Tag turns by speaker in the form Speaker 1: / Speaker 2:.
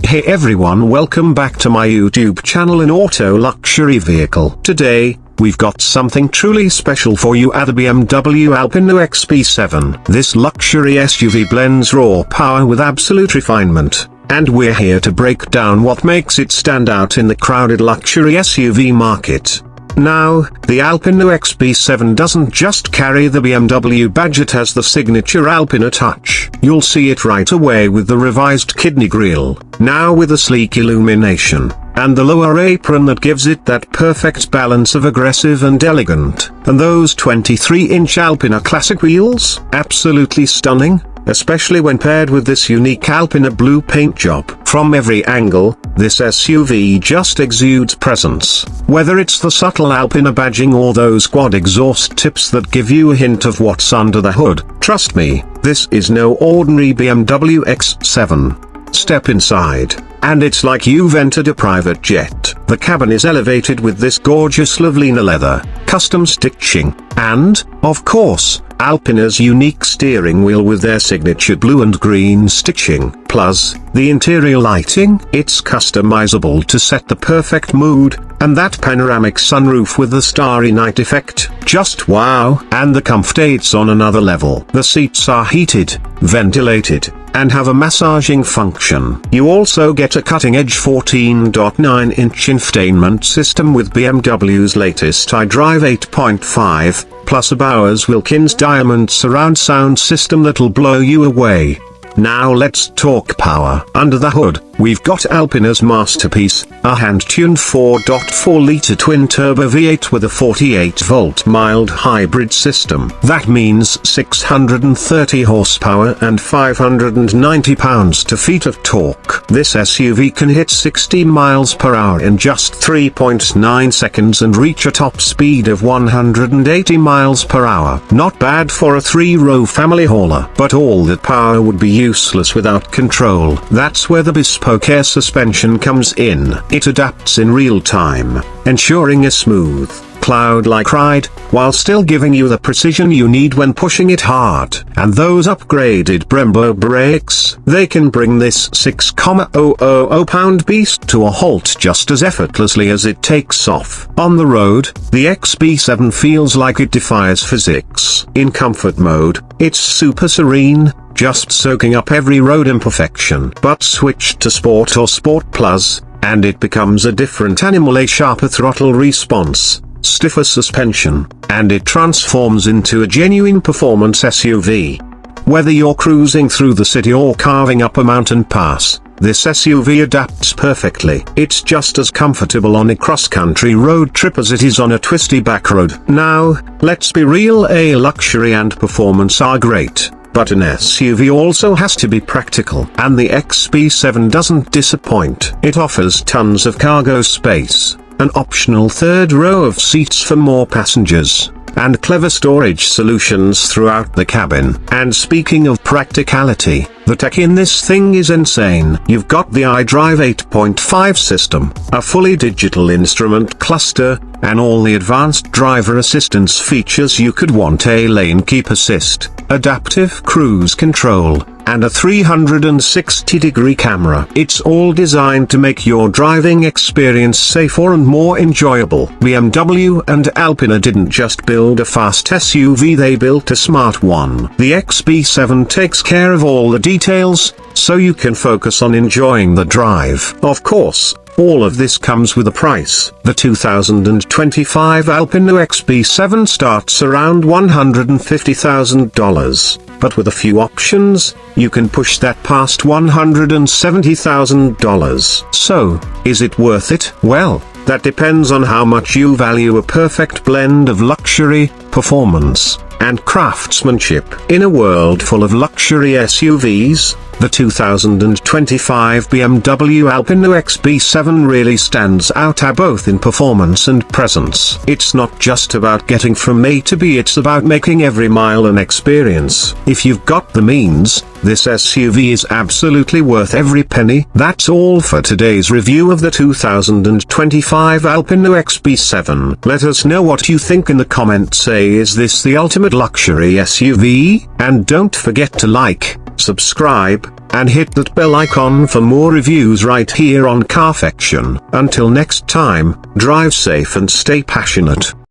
Speaker 1: Hey everyone, welcome back to my YouTube channel in Auto Luxury Vehicle. Today, we've got something truly special for you at the BMW Alpina XB7. This luxury SUV blends raw power with absolute refinement, and we're here to break down what makes it stand out in the crowded luxury SUV market. Now, the Alpina XB7 doesn't just carry the BMW badge, it has the signature Alpina touch. You'll see it right away with the revised kidney grille, now with a sleek illumination, and the lower apron that gives it that perfect balance of aggressive and elegant. And those 23-inch Alpina Classic wheels, absolutely stunning, especially when paired with this unique Alpina blue paint job. From every angle, this SUV just exudes presence. Whether it's the subtle Alpina badging or those quad exhaust tips that give you a hint of what's under the hood, trust me, this is no ordinary BMW X7. Step inside, and it's like you've entered a private jet. The cabin is elevated with this gorgeous Lavlina leather, custom stitching, and, of course, Alpina's unique steering wheel with their signature blue and green stitching. Plus, the interior lighting, it's customizable to set the perfect mood, and that panoramic sunroof with the starry night effect, just wow. And the comfort's on another level. The seats are heated, ventilated, and have a massaging function. You also get a cutting-edge 14.9-inch infotainment system with BMW's latest iDrive 8.5, plus a Bowers Wilkins Diamond surround sound system that'll blow you away. Now let's talk power. Under the hood, we've got Alpina's masterpiece, a hand-tuned 4.4-litre twin-turbo V8 with a 48-volt mild hybrid system. That means 630 horsepower and 590 pounds-to-feet of torque. This SUV can hit 60 miles per hour in just 3.9 seconds and reach a top speed of 180 miles per hour. Not bad for a three-row family hauler. But all that power would be useless without control. That's where the bespoke air suspension comes in. It adapts in real time, ensuring a smooth, cloud-like ride, while still giving you the precision you need when pushing it hard. And those upgraded Brembo brakes, they can bring this 6,000-pound beast to a halt just as effortlessly as it takes off. On the road, the XB7 feels like it defies physics. In comfort mode, it's super serene, just soaking up every road imperfection. But switch to Sport or Sport Plus, and it becomes a different animal. A sharper throttle response, stiffer suspension, and it transforms into a genuine performance SUV. Whether you're cruising through the city or carving up a mountain pass, this SUV adapts perfectly. It's just as comfortable on a cross-country road trip as it is on a twisty back road. Now, let's be real, a luxury and performance are great, but an SUV also has to be practical. And the XB7 doesn't disappoint. It offers tons of cargo space, an optional third row of seats for more passengers, and clever storage solutions throughout the cabin. And speaking of practicality, the tech in this thing is insane. You've got the iDrive 8.5 system, a fully digital instrument cluster, and all the advanced driver assistance features you could want: a lane keep assist, adaptive cruise control, and a 360-degree camera. It's all designed to make your driving experience safer and more enjoyable. BMW and Alpina didn't just build a fast SUV, they built a smart one. The XB7 takes care of all the details, so you can focus on enjoying the drive. Of course, all of this comes with a price. The 2025 Alpina XB7 starts around $150,000. But with a few options, you can push that past $170,000. So, is it worth it? Well, that depends on how much you value a perfect blend of luxury, performance, and craftsmanship. In a world full of luxury SUVs, the 2025 BMW Alpina XB7 really stands out, both in performance and presence. It's not just about getting from A to B, it's about making every mile an experience. If you've got the means, this SUV is absolutely worth every penny. That's all for today's review of the 2025 Alpina XB7. Let us know what you think in the comments. Say, is this the ultimate luxury SUV? And don't forget to like, subscribe, and hit that bell icon for more reviews right here on Carfection. Until next time, drive safe and stay passionate.